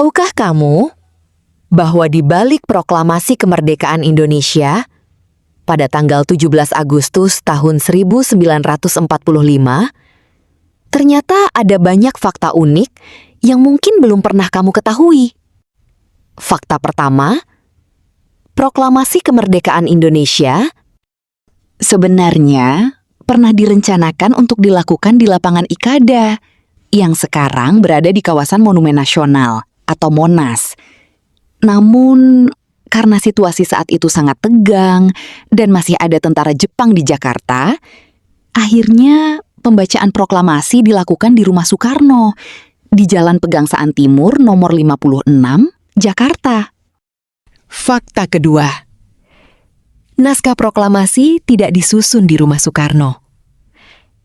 Tahukah kamu bahwa di balik proklamasi kemerdekaan Indonesia pada tanggal 17 Agustus tahun 1945, ternyata ada banyak fakta unik yang mungkin belum pernah kamu ketahui. Fakta pertama, proklamasi kemerdekaan Indonesia sebenarnya pernah direncanakan untuk dilakukan di lapangan Ikada yang sekarang berada di kawasan Monumen Nasional atau Monas. Namun, karena situasi saat itu sangat tegang dan masih ada tentara Jepang di Jakarta, akhirnya pembacaan proklamasi dilakukan di Rumah Soekarno, di Jalan Pegangsaan Timur nomor 56, Jakarta. Fakta kedua, naskah proklamasi tidak disusun di Rumah Soekarno.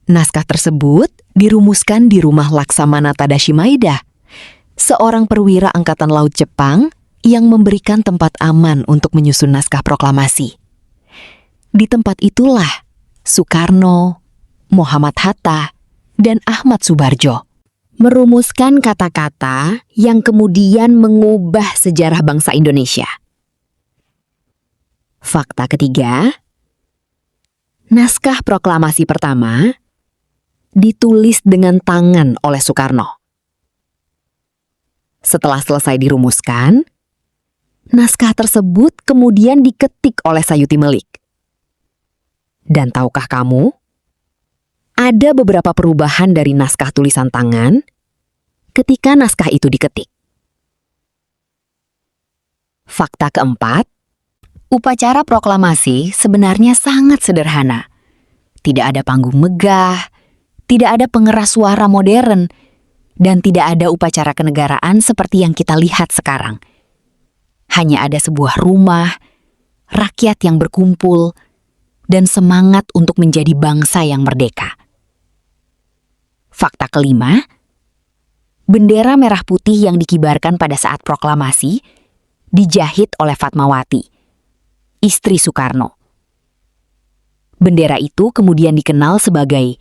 Naskah tersebut dirumuskan di rumah Laksamana Tadashi Maeda, seorang perwira Angkatan Laut Jepang yang memberikan tempat aman untuk menyusun naskah proklamasi. Di tempat itulah Soekarno, Muhammad Hatta, dan Ahmad Subarjo merumuskan kata-kata yang kemudian mengubah sejarah bangsa Indonesia. Fakta ketiga, naskah proklamasi pertama ditulis dengan tangan oleh Soekarno. Setelah selesai dirumuskan, naskah tersebut kemudian diketik oleh Sayuti Melik. Dan tahukah kamu, ada beberapa perubahan dari naskah tulisan tangan ketika naskah itu diketik. Fakta keempat, upacara proklamasi sebenarnya sangat sederhana. Tidak ada panggung megah, tidak ada pengeras suara modern, dan tidak ada upacara kenegaraan seperti yang kita lihat sekarang. Hanya ada sebuah rumah, rakyat yang berkumpul, dan semangat untuk menjadi bangsa yang merdeka. Fakta kelima, bendera merah putih yang dikibarkan pada saat proklamasi dijahit oleh Fatmawati, istri Soekarno. Bendera itu kemudian dikenal sebagai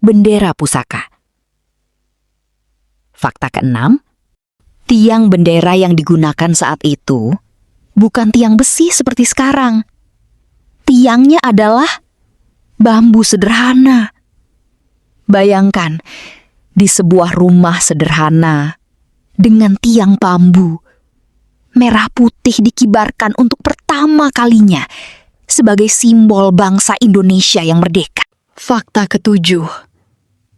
bendera pusaka. Fakta keenam, tiang bendera yang digunakan saat itu bukan tiang besi seperti sekarang. Tiangnya adalah bambu sederhana. Bayangkan, di sebuah rumah sederhana dengan tiang bambu, merah putih dikibarkan untuk pertama kalinya sebagai simbol bangsa Indonesia yang merdeka. Fakta ketujuh,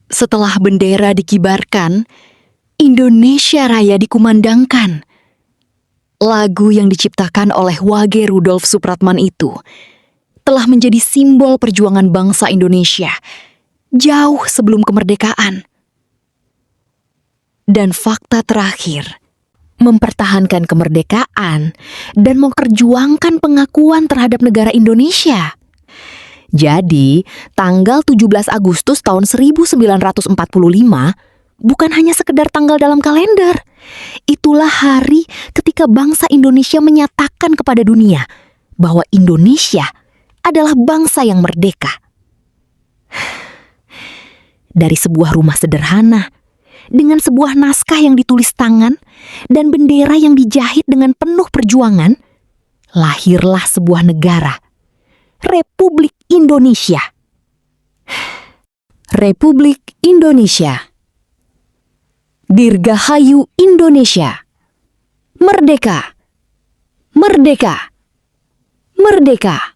setelah bendera dikibarkan, Indonesia Raya dikumandangkan. Lagu yang diciptakan oleh Wage Rudolf Supratman itu telah menjadi simbol perjuangan bangsa Indonesia jauh sebelum kemerdekaan. Dan fakta terakhir, mempertahankan kemerdekaan dan memperjuangkan pengakuan terhadap negara Indonesia. Jadi, tanggal 17 Agustus tahun 1945 bukan hanya sekedar tanggal dalam kalender. Itulah hari ketika bangsa Indonesia menyatakan kepada dunia bahwa Indonesia adalah bangsa yang merdeka. Dari sebuah rumah sederhana, dengan sebuah naskah yang ditulis tangan, dan bendera yang dijahit dengan penuh perjuangan, lahirlah sebuah negara, Republik Indonesia. Republik Indonesia. Dirgahayu Indonesia. Merdeka! Merdeka! Merdeka!